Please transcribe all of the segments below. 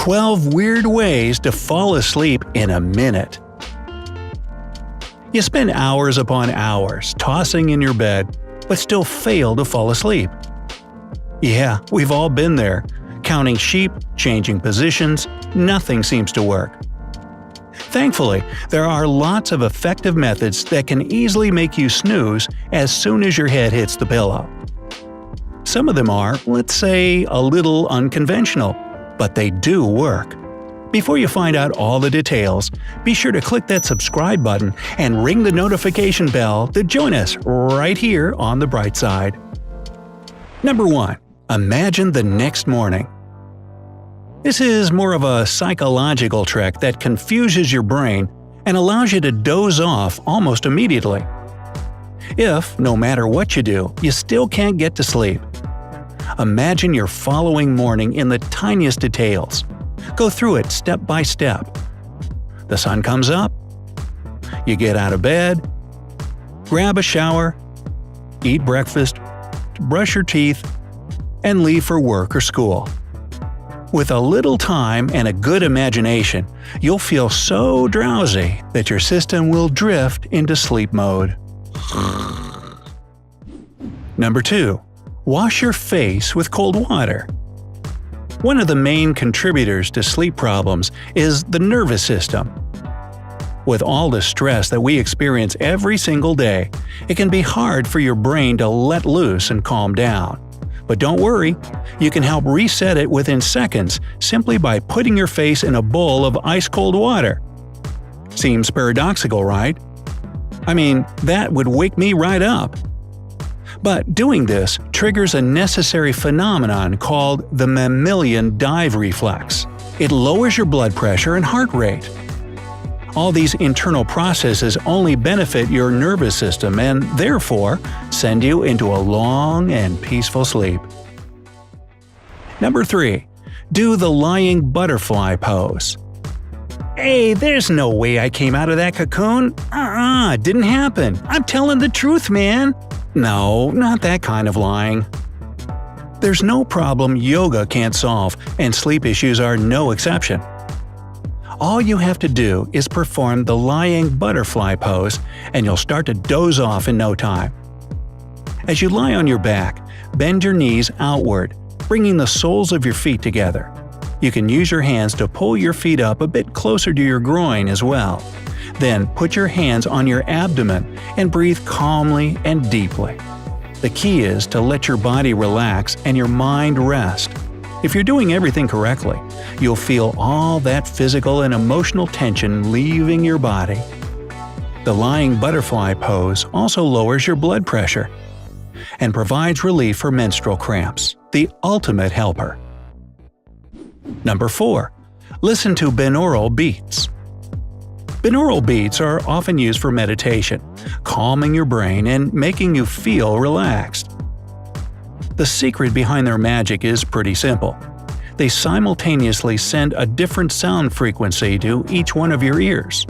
12 weird ways to fall asleep in a minute. You spend hours upon hours tossing in your bed, but still fail to fall asleep. Yeah, we've all been there. Counting sheep, changing positions, nothing seems to work. Thankfully, there are lots of effective methods that can easily make you snooze as soon as your head hits the pillow. Some of them are, let's say, a little unconventional, but they do work. Before you find out all the details, be sure to click that subscribe button and ring the notification bell to join us right here on the bright side. Number 1. Imagine the next morning. This is more of a psychological trick that confuses your brain and allows you to doze off almost immediately. If, no matter what you do, you still can't get to sleep, imagine your following morning in the tiniest details. Go through it step by step. The sun comes up. You get out of bed. Grab a shower. Eat breakfast. Brush your teeth. And leave for work or school. With a little time and a good imagination, you'll feel so drowsy that your system will drift into sleep mode. Number 2. Wash your face with cold water. One of the main contributors to sleep problems is the nervous system. With all the stress that we experience every single day, it can be hard for your brain to let loose and calm down. But don't worry, you can help reset it within seconds simply by putting your face in a bowl of ice-cold water. Seems paradoxical, right? I mean, that would wake me right up. But doing this triggers a necessary phenomenon called the mammalian dive reflex. It lowers your blood pressure and heart rate. All these internal processes only benefit your nervous system and, therefore, send you into a long and peaceful sleep. Number 3. Do the lying butterfly pose. Hey, there's no way I came out of that cocoon. It didn't happen. I'm telling the truth, man. No, not that kind of lying. There's no problem yoga can't solve, and sleep issues are no exception. All you have to do is perform the lying butterfly pose, and you'll start to doze off in no time. As you lie on your back, bend your knees outward, bringing the soles of your feet together. You can use your hands to pull your feet up a bit closer to your groin as well. Then put your hands on your abdomen and breathe calmly and deeply. The key is to let your body relax and your mind rest. If you're doing everything correctly, you'll feel all that physical and emotional tension leaving your body. The lying butterfly pose also lowers your blood pressure and provides relief for menstrual cramps, the ultimate helper. Number 4. Listen to binaural beats. Binaural beats are often used for meditation, calming your brain and making you feel relaxed. The secret behind their magic is pretty simple. They simultaneously send a different sound frequency to each one of your ears.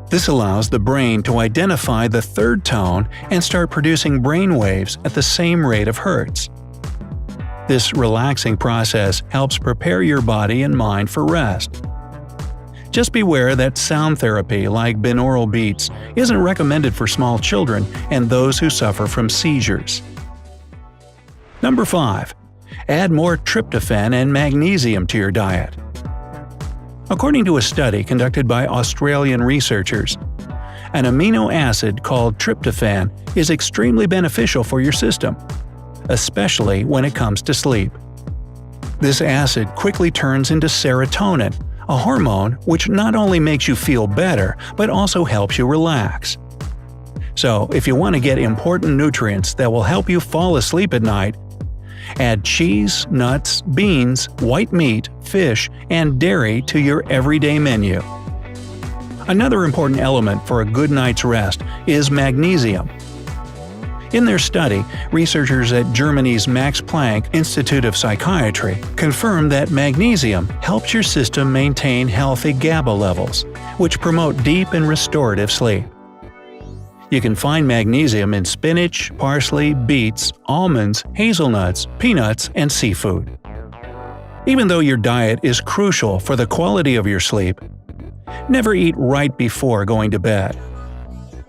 This allows the brain to identify the third tone and start producing brain waves at the same rate of hertz. This relaxing process helps prepare your body and mind for rest. Just beware that sound therapy like binaural beats isn't recommended for small children and those who suffer from seizures. Number 5. Add more tryptophan and magnesium to your diet. According to a study conducted by Australian researchers, an amino acid called tryptophan is extremely beneficial for your system, especially when it comes to sleep. This acid quickly turns into serotonin, a hormone which not only makes you feel better but also helps you relax. So, if you want to get important nutrients that will help you fall asleep at night, add cheese, nuts, beans, white meat, fish, and dairy to your everyday menu. Another important element for a good night's rest is magnesium. In their study, researchers at Germany's Max Planck Institute of Psychiatry confirmed that magnesium helps your system maintain healthy GABA levels, which promote deep and restorative sleep. You can find magnesium in spinach, parsley, beets, almonds, hazelnuts, peanuts, and seafood. Even though your diet is crucial for the quality of your sleep, never eat right before going to bed.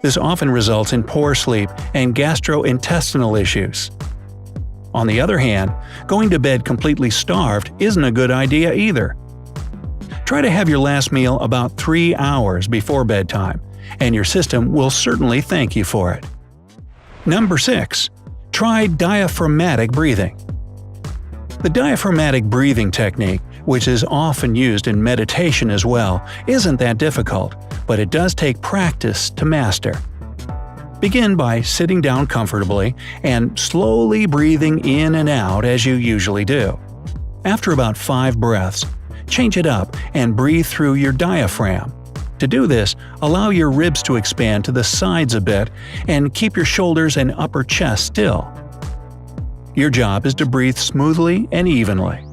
This often results in poor sleep and gastrointestinal issues. On the other hand, going to bed completely starved isn't a good idea either. Try to have your last meal about 3 hours before bedtime, and your system will certainly thank you for it. Number 6. Try diaphragmatic breathing. The diaphragmatic breathing technique, which is often used in meditation as well, isn't that difficult, but it does take practice to master. Begin by sitting down comfortably and slowly breathing in and out as you usually do. After about 5 breaths, change it up and breathe through your diaphragm. To do this, allow your ribs to expand to the sides a bit and keep your shoulders and upper chest still. Your job is to breathe smoothly and evenly.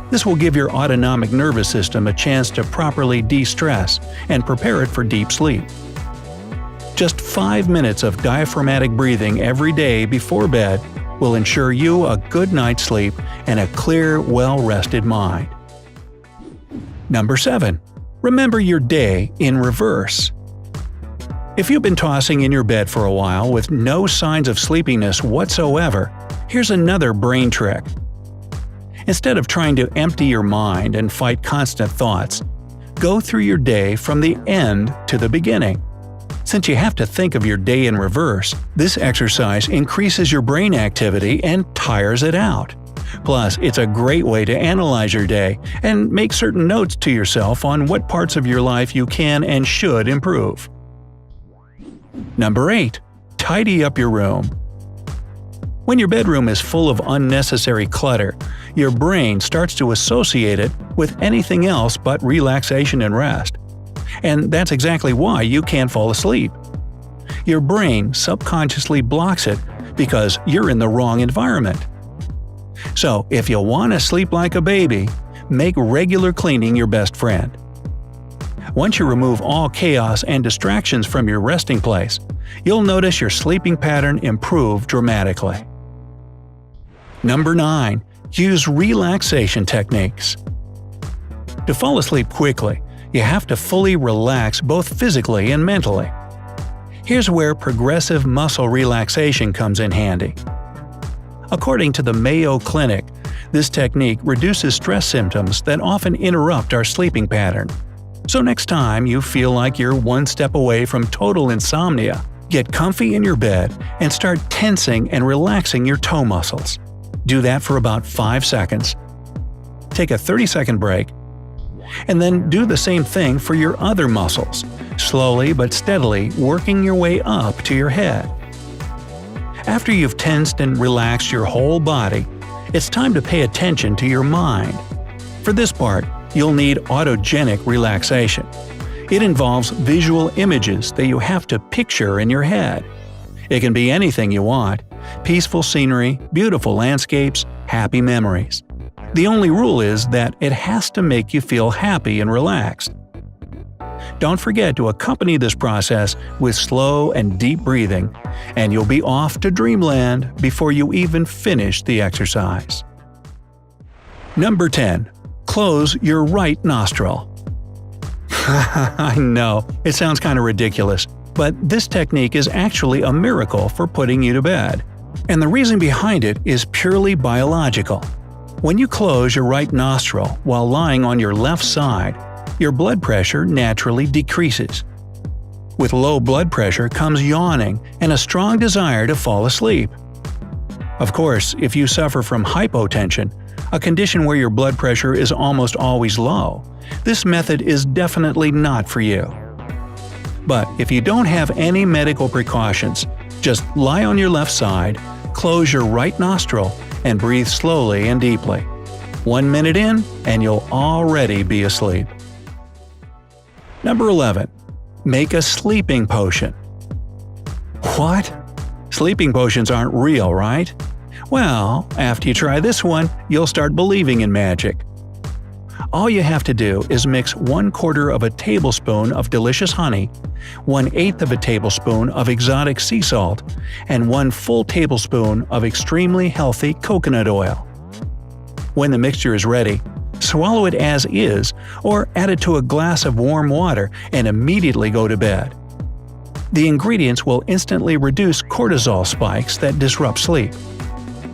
This will give your autonomic nervous system a chance to properly de-stress and prepare it for deep sleep. Just 5 minutes of diaphragmatic breathing every day before bed will ensure you a good night's sleep and a clear, well-rested mind. Number 7. Remember your day in reverse. If you've been tossing in your bed for a while with no signs of sleepiness whatsoever, here's another brain trick. Instead of trying to empty your mind and fight constant thoughts, go through your day from the end to the beginning. Since you have to think of your day in reverse, this exercise increases your brain activity and tires it out. Plus, it's a great way to analyze your day and make certain notes to yourself on what parts of your life you can and should improve. Number 8. Tidy up your room. When your bedroom is full of unnecessary clutter, your brain starts to associate it with anything else but relaxation and rest. And that's exactly why you can't fall asleep. Your brain subconsciously blocks it because you're in the wrong environment. So, if you want to sleep like a baby, make regular cleaning your best friend. Once you remove all chaos and distractions from your resting place, you'll notice your sleeping pattern improve dramatically. Number 9. Use relaxation techniques. To fall asleep quickly, you have to fully relax both physically and mentally. Here's where progressive muscle relaxation comes in handy. According to the Mayo Clinic, this technique reduces stress symptoms that often interrupt our sleeping pattern. So next time you feel like you're one step away from total insomnia, get comfy in your bed and start tensing and relaxing your toe muscles. Do that for about 5 seconds. Take a 30-second break, and then do the same thing for your other muscles, slowly but steadily working your way up to your head. After you've tensed and relaxed your whole body, it's time to pay attention to your mind. For this part, you'll need autogenic relaxation. It involves visual images that you have to picture in your head. It can be anything you want: peaceful scenery, beautiful landscapes, happy memories. The only rule is that it has to make you feel happy and relaxed. Don't forget to accompany this process with slow and deep breathing, and you'll be off to dreamland before you even finish the exercise. Number 10. Close your right nostril. I know, it sounds kind of ridiculous, but this technique is actually a miracle for putting you to bed. And the reason behind it is purely biological. When you close your right nostril while lying on your left side, your blood pressure naturally decreases. With low blood pressure comes yawning and a strong desire to fall asleep. Of course, if you suffer from hypotension, a condition where your blood pressure is almost always low, this method is definitely not for you. But if you don't have any medical precautions, just lie on your left side, close your right nostril, and breathe slowly and deeply. 1 minute in, and you'll already be asleep. Number 11. Make a sleeping potion. What? Sleeping potions aren't real, right? Well, after you try this one, you'll start believing in magic. All you have to do is mix 1/4 of a tablespoon of delicious honey, 1/8 of a tablespoon of exotic sea salt, and 1 full tablespoon of extremely healthy coconut oil. When the mixture is ready, Swallow it as is, or add it to a glass of warm water and immediately go to bed. The ingredients will instantly reduce cortisol spikes that disrupt sleep.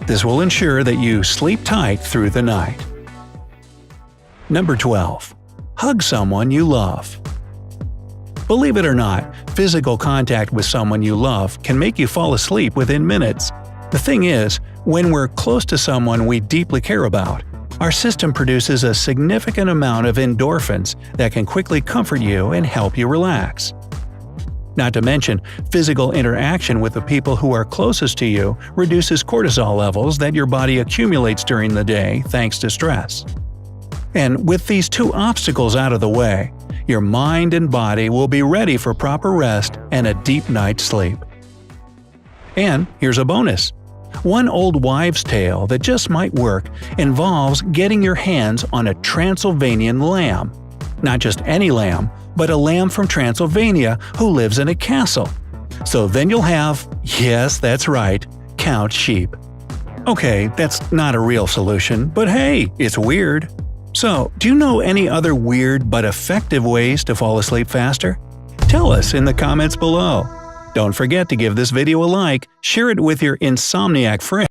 This will ensure that you sleep tight through the night. Number 12. Hug someone you love. Believe it or not, physical contact with someone you love can make you fall asleep within minutes. The thing is, when we're close to someone we deeply care about, our system produces a significant amount of endorphins that can quickly comfort you and help you relax. Not to mention, physical interaction with the people who are closest to you reduces cortisol levels that your body accumulates during the day thanks to stress. And with these two obstacles out of the way, your mind and body will be ready for proper rest and a deep night's sleep. And here's a bonus. One old wives' tale that just might work involves getting your hands on a Transylvanian lamb. Not just any lamb, but a lamb from Transylvania who lives in a castle. So then you'll have, yes, that's right, count sheep. Okay, that's not a real solution, but hey, it's weird. So, do you know any other weird but effective ways to fall asleep faster? Tell us in the comments below. Don't forget to give this video a like, share it with your insomniac friends.